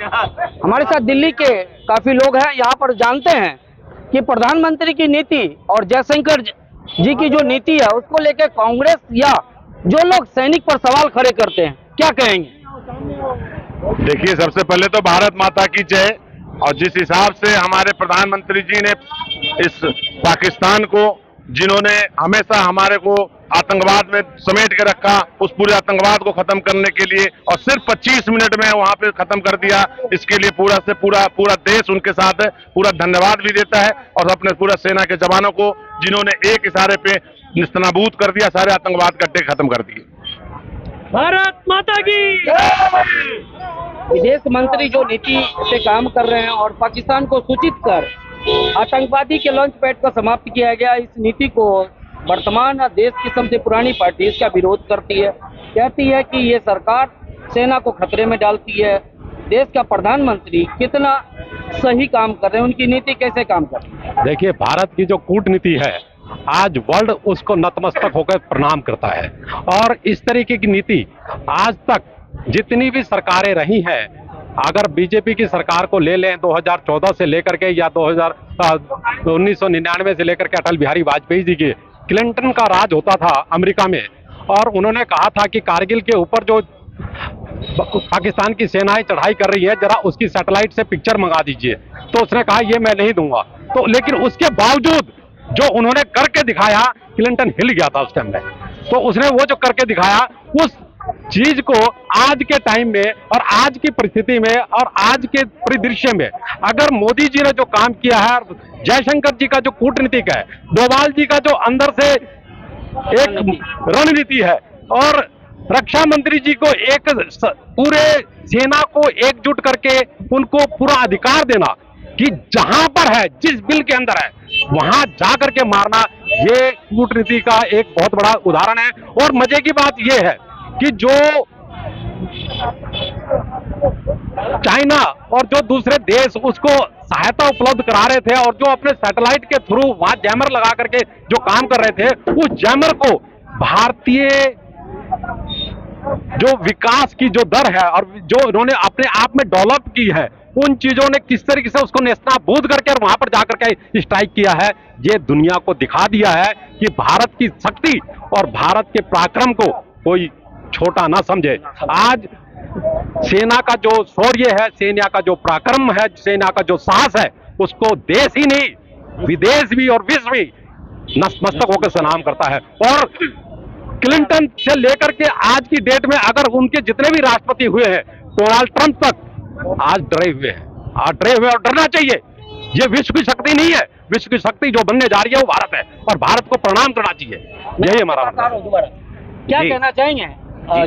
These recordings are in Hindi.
हमारे साथ दिल्ली के काफी लोग हैं, यहाँ पर जानते हैं कि प्रधानमंत्री की नीति और जयशंकर जी की जो नीति है उसको लेकर कांग्रेस या जो लोग सैनिक पर सवाल खड़े करते हैं, क्या कहेंगे? देखिए, सबसे पहले तो भारत माता की जय। और जिस हिसाब से हमारे प्रधानमंत्री जी ने इस पाकिस्तान को, जिन्होंने हमेशा हमारे को आतंकवाद में समेट के रखा, उस पूरे आतंकवाद को खत्म करने के लिए और सिर्फ 25 मिनट में वहां पे खत्म कर दिया, इसके लिए पूरा से पूरा देश उनके साथ है, पूरा धन्यवाद भी देता है। और अपने पूरा सेना के जवानों को, जिन्होंने एक इशारे पे निस्तनाबूद कर दिया, सारे आतंकवाद कट्टे खत्म कर दिए। भारत माता की। विदेश मंत्री जो नीति से काम कर रहे हैं और पाकिस्तान को सूचित कर आतंकवादी के लॉन्च पैड को समाप्त किया गया, इस नीति को वर्तमान देश की सबसे पुरानी पार्टी इसका विरोध करती है, कहती है कि ये सरकार सेना को खतरे में डालती है। देश का प्रधानमंत्री कितना सही काम कर रहे हैं, उनकी नीति कैसे काम कर रही है? देखिए, भारत की जो कूटनीति है, आज वर्ल्ड उसको नतमस्तक होकर प्रणाम करता है। और इस तरीके की नीति आज तक जितनी भी सरकारें रही हैं, अगर बीजेपी की सरकार को ले लें 2014 से लेकर के या 1999 से लेकर के अटल बिहारी वाजपेयी जी के, क्लिंटन का राज होता था अमेरिका में, और उन्होंने कहा था कि कारगिल के ऊपर जो पाकिस्तान की सेनाएं चढ़ाई कर रही है, जरा उसकी सैटेलाइट से पिक्चर मंगा दीजिए। तो उसने कहा ये मैं नहीं दूंगा। तो लेकिन उसके बावजूद जो उन्होंने करके दिखाया, क्लिंटन हिल गया था उस टाइम में। तो उसने वो जो करके दिखाया, उस चीज को आज के टाइम में और आज की परिस्थिति में और आज के परिदृश्य में अगर मोदी जी ने जो काम किया है, जयशंकर जी का जो कूटनीतिक है, डोभाल जी का जो अंदर से एक रणनीति है, और रक्षा मंत्री जी को एक पूरे सेना को एकजुट करके उनको पूरा अधिकार देना कि जहां पर है, जिस बिल के अंदर है, वहां जाकर के मारना, ये कूटनीति का एक बहुत बड़ा उदाहरण है। और मजे की बात यह है कि जो चाइना और जो दूसरे देश उसको सहायता उपलब्ध करा रहे थे और जो अपने सैटेलाइट के थ्रू वहां जैमर लगा करके जो काम कर रहे थे, उस जैमर को भारतीय जो विकास की जो दर है और जो उन्होंने अपने आप में डेवलप की है, उन चीजों ने किस तरीके से उसको नेस्तनाबूद करके और वहां पर जाकर के स्ट्राइक किया है, ये दुनिया को दिखा दिया है कि भारत की शक्ति और भारत के पराक्रम को कोई छोटा ना समझे। आज सेना का जो शौर्य है, सेना का जो पराक्रम है, सेना का जो साहस है, उसको देश ही नहीं विदेश भी और विश्व भी नतमस्तक होकर सलाम करता है। और क्लिंटन से लेकर के आज की डेट में अगर उनके जितने भी राष्ट्रपति हुए हैं, डोनाल्ड ट्रंप तक आज डरे हुए हैं, आज डरे हुए और डरना चाहिए। ये विश्व की शक्ति नहीं है, विश्व की शक्ति जो बनने जा रही है वो भारत है, और भारत को प्रणाम करना चाहिए। यही हमारा क्या कहना चाहेंगे?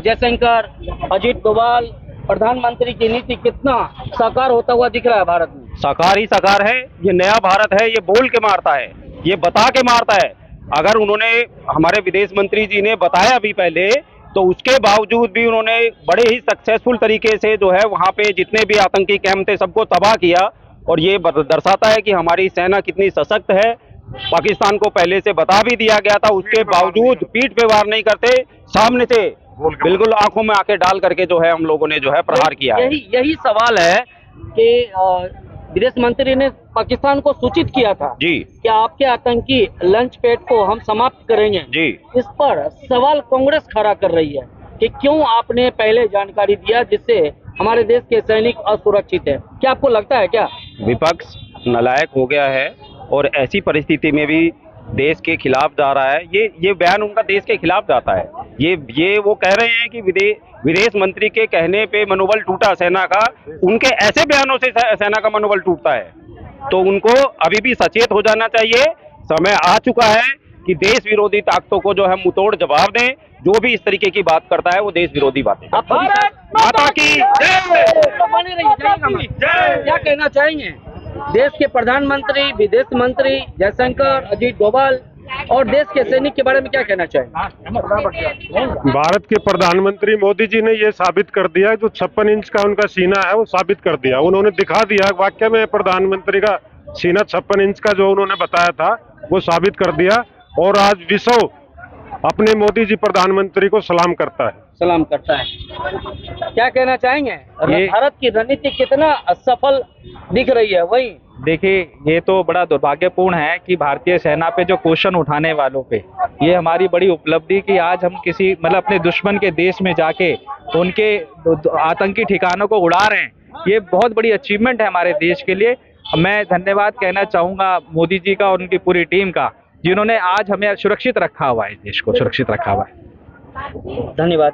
जयशंकर, अजीत डोभाल, प्रधानमंत्री की नीति कितना साकार होता हुआ दिख रहा है भारत में? साकार ही साकार है। ये नया भारत है, ये बोल के मारता है, ये बता के मारता है। अगर उन्होंने, हमारे विदेश मंत्री जी ने बताया भी पहले, तो उसके बावजूद भी उन्होंने बड़े ही सक्सेसफुल तरीके से जो है वहां पे जितने भी आतंकी कैंप थे सबको तबाह किया। और ये दर्शाता है कि हमारी सेना कितनी सशक्त है। पाकिस्तान को पहले से बता भी दिया गया था, उसके बावजूद पीठ पे वार नहीं करते, सामने से बिल्कुल आंखों में आंखें डाल करके जो है हम लोगों ने जो है प्रहार किया है। यही सवाल है कि विदेश मंत्री ने पाकिस्तान को सूचित किया था जी कि आपके आतंकी लंच पैड को हम समाप्त करेंगे जी। इस पर सवाल कांग्रेस खड़ा कर रही है कि क्यों आपने पहले जानकारी दिया, जिससे हमारे देश के सैनिक असुरक्षित है। क्या आपको लगता है क्या विपक्ष नालायक हो गया है और ऐसी परिस्थिति में भी देश के खिलाफ जा रहा है? ये बयान उनका देश के खिलाफ जाता है। ये वो कह रहे हैं कि विदेश मंत्री के कहने पे मनोबल टूटा सेना का। उनके ऐसे बयानों से सेना का मनोबल टूटता है, तो उनको अभी भी सचेत हो जाना चाहिए। समय आ चुका है कि देश विरोधी ताकतों को जो है मुंहतोड़ जवाब दें। जो भी इस तरीके की बात करता है वो देश विरोधी बातें। भारत माता की जय। क्या कहना चाहेंगे? देश के प्रधानमंत्री, विदेश मंत्री जयशंकर, अजीत डोभाल और देश के सैनिक के बारे में क्या कहना चाहेंगे? भारत के प्रधानमंत्री मोदी जी ने ये साबित कर दिया, जो 56 इंच का उनका सीना है वो साबित कर दिया। उन्होंने दिखा दिया, वाकई में प्रधानमंत्री का सीना 56 इंच का जो उन्होंने बताया था वो साबित कर दिया। और आज विश्व अपने मोदी जी प्रधानमंत्री को सलाम करता है। सलाम करता है। क्या कहना चाहेंगे, भारत की रणनीति कितना सफल दिख रही है? वही देखिए, ये तो बड़ा दुर्भाग्यपूर्ण है कि भारतीय सेना पे जो क्वेश्चन उठाने वालों पे, ये हमारी बड़ी उपलब्धि कि आज हम किसी मतलब अपने दुश्मन के देश में जाके उनके आतंकी ठिकानों को उड़ा रहे हैं। ये बहुत बड़ी अचीवमेंट है हमारे देश के लिए। मैं धन्यवाद कहना चाहूँगा मोदी जी का और उनकी पूरी टीम का, जिन्होंने आज हमें सुरक्षित रखा हुआ है, देश को सुरक्षित रखा हुआ है। धन्यवाद।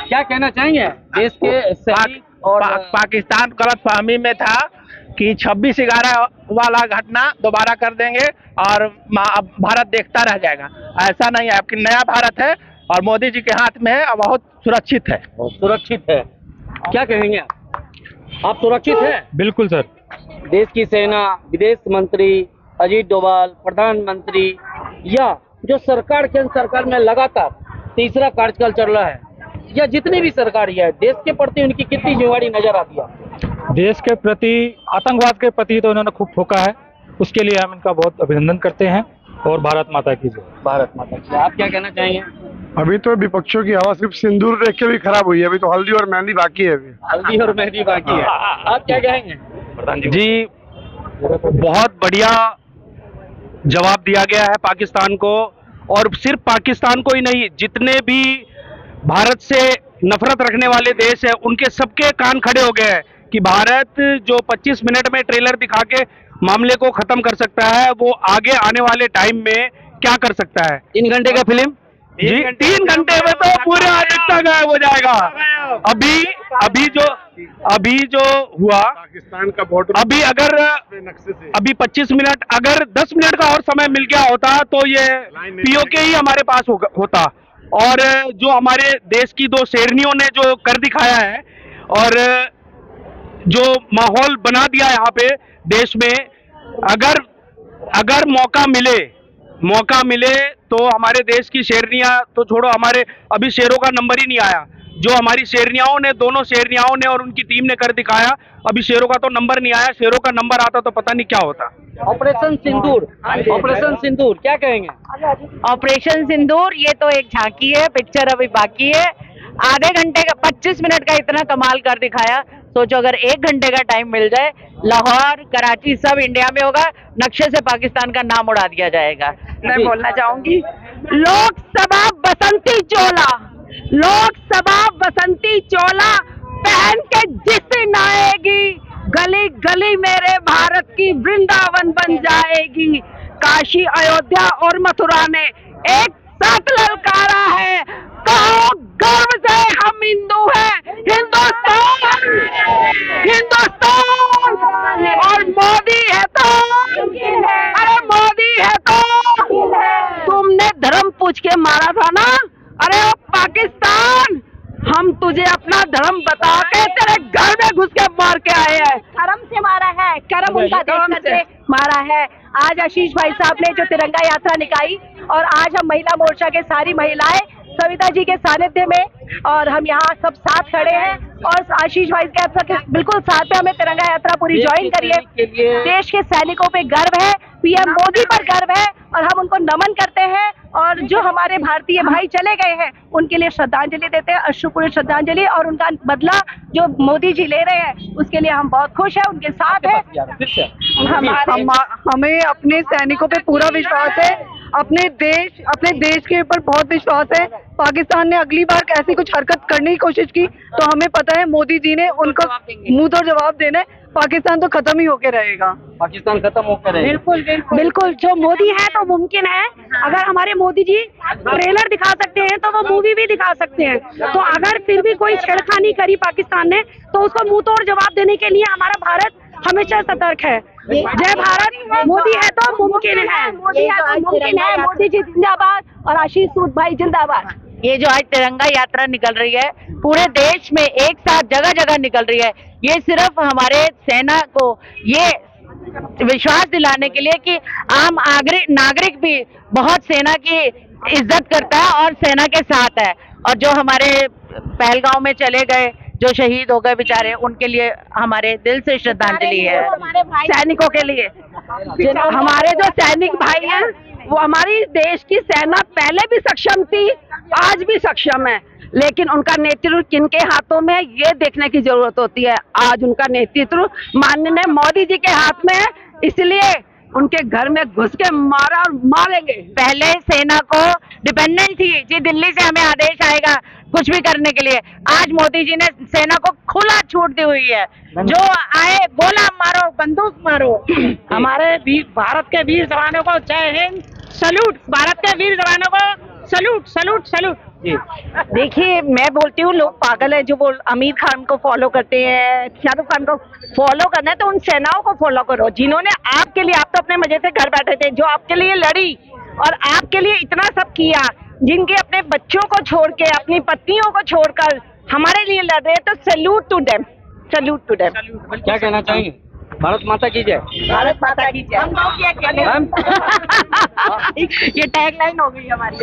क्या कहना चाहेंगे देश के सैनिक और पाकिस्तान गलतफहमी में था कि 26/11 वाला घटना दोबारा कर देंगे और अब भारत देखता रह जाएगा। ऐसा नहीं है, आपकी नया भारत है और मोदी जी के हाथ में है और बहुत सुरक्षित है। सुरक्षित है। क्या कहेंगे आप सुरक्षित हैं? बिल्कुल सर। देश की सेना, विदेश मंत्री अजीत डोभाल, प्रधानमंत्री या जो सरकार केंद्र सरकार में लगातार तीसरा कार्यकाल चल रहा है, या जितनी भी सरकार है, देश के प्रति उनकी कितनी जिम्मेवारी नजर आती है? देश के प्रति, आतंकवाद के प्रति तो उन्होंने खूब ठोका है, उसके लिए हम इनका बहुत अभिनंदन करते हैं। और भारत माता की जय। भारत माता की। आप क्या कहना चाहेंगे? अभी तो विपक्षों की हवा सिर्फ सिंदूर देख के भी खराब हुई है, अभी तो हल्दी और मेहंदी बाकी है। अभी हल्दी और मेहंदी बाकी है। आप क्या कहेंगे? जी, बहुत बढ़िया जवाब दिया गया है पाकिस्तान को, और सिर्फ पाकिस्तान को ही नहीं, जितने भी भारत से नफरत रखने वाले देश है उनके सबके कान खड़े हो गए हैं कि भारत जो 25 मिनट में ट्रेलर दिखा के मामले को खत्म कर सकता है, वो आगे आने वाले टाइम में क्या कर सकता है। 3 घंटे का फिल्म जी, 3 घंटे में तो पूरा रिश्ता गायब हो जाएगा। अभी जो हुआ पाकिस्तान का बॉर्डर, अभी 25 मिनट, अगर 10 मिनट का और समय मिल गया होता तो ये पीओके ही हमारे पास होता। और जो हमारे देश की 2 शेरनियों ने जो कर दिखाया है और जो माहौल बना दिया यहाँ पे देश में, अगर मौका मिले तो हमारे देश की शेरनियां तो छोड़ो, हमारे अभी शेरों का नंबर ही नहीं आया। जो हमारी शेरनियाओं ने, दोनों शेरनियाओं ने और उनकी टीम ने कर दिखाया, अभी शेरों का तो नंबर नहीं आया। शेरों का नंबर आता तो पता नहीं क्या होता। ऑपरेशन सिंदूर क्या कहेंगे? ऑपरेशन सिंदूर ये तो एक झांकी है, पिक्चर अभी बाकी है। आधे घंटे का 25 मिनट का इतना कमाल कर दिखाया। सोचो अगर 1 घंटे का टाइम मिल जाए, लाहौर, कराची सब इंडिया में होगा, नक्शे से पाकिस्तान का नाम उड़ा दिया जाएगा। मैं बोलना चाहूंगी, लोकसभा बसंती चोला पहन के जिस दिन आएगी, गली गली मेरे भारत की वृंदावन बन जाएगी। काशी, अयोध्या और मथुरा ने एक साथ ललकारा है, कहो गर्व से हम हिंदू हैं, हिंदुस्तान और मोदी है तो, अरे मोदी है तो, तुमने धर्म पूछ के मारा था ना, अरे पाकिस्तान, हम तुझे अपना धर्म बता के तेरे घर में घुस के मार के आए हैं। धर्म से मारा है, कर्म उनका देख करके मारा है। आज आशीष भाई साहब ने जो तिरंगा यात्रा निकाली, और आज हम महिला मोर्चा के सारी महिलाएं सविता जी के सानिध्य में, और हम यहाँ सब साथ खड़े हैं, और आशीष भाई के बिल्कुल साथ में हमें तिरंगा यात्रा पूरी ज्वाइन करिए। देश के सैनिकों पे गर्व है, पीएम मोदी पर गर्व है, और हम उनको नमन करते हैं। और जो हमारे भारतीय भाई चले गए हैं उनके लिए श्रद्धांजलि देते हैं, अश्रुपूर्ण श्रद्धांजलि, और उनका बदला जो मोदी जी ले रहे हैं उसके लिए हम बहुत खुश हैं, उनके साथ हैं। हमें अपने सैनिकों पे पूरा विश्वास है, अपने देश के ऊपर बहुत विश्वास है। पाकिस्तान ने अगली बार ऐसी कुछ हरकत करने की कोशिश की तो हमें पता है मोदी जी ने उनको मुंह तोड़ जवाब देना है। पाकिस्तान तो खत्म ही होके रहेगा, पाकिस्तान खत्म होकर रहेगा। बिल्कुल जो मोदी है तो मुमकिन है। अगर हमारे मोदी जी ट्रेलर दिखा सकते हैं तो वो मूवी भी दिखा सकते हैं। तो अगर फिर भी कोई छेड़खानी करी पाकिस्तान ने तो उसको मुंह तोड़ जवाब देने के लिए हमारा भारत हमेशा सतर्क है। जय भारत, मोदी है तो मुमकिन है, मोदी है तो मुमकिन है। मोदी जी जिंदाबाद और आशीष सूद भाई जिंदाबाद। ये जो आज तिरंगा यात्रा निकल रही है पूरे देश में एक साथ जगह जगह निकल रही है, ये सिर्फ हमारे सेना को ये विश्वास दिलाने के लिए कि आम नागरिक भी बहुत सेना की इज्जत करता है और सेना के साथ है। और जो हमारे पहलगांव में चले गए, जो शहीद हो गए बेचारे, उनके लिए हमारे दिल से श्रद्धांजलि है। सैनिकों के लिए, हमारे जो सैनिक भाई हैं वो, हमारी देश की सेना पहले भी सक्षम थी, आज भी सक्षम है। लेकिन उनका नेतृत्व किनके हाथों में है ये देखने की जरूरत होती है। आज उनका नेतृत्व माननीय मोदी जी के हाथ में है, इसलिए उनके घर में घुस के मारा और मारेंगे। पहले सेना को डिपेंडेंट थी जी, दिल्ली से हमें आदेश आएगा कुछ भी करने के लिए। आज मोदी जी ने सेना को खुला छूट दी हुई है, जो आए गोला मारो, बंदूक मारो। हमारे भारत के वीर जवानों को जय हिंद, सल्यूट। भारत के वीर जवानों को सल्यूट सल्यूट सल्यूट। देखिए, मैं बोलती हूँ लोग पागल है जो वो आमिर खान को फॉलो करते हैं, शाहरुख खान को फॉलो करना है तो उन सेनाओं को फॉलो करो जिन्होंने आपके लिए, आप तो अपने मजे से घर बैठे थे, जो आपके लिए लड़ी और आपके लिए इतना सब किया, जिनके अपने बच्चों को छोड़ के, अपनी पत्नियों को छोड़कर हमारे लिए लड़ रहे हैं, तो salute to them, salute to them. क्या कहना चाहेंगे? भारत माता की जय। भारत माता की जय। हम लोग ये मैम ये टैगलाइन हो गई हमारी।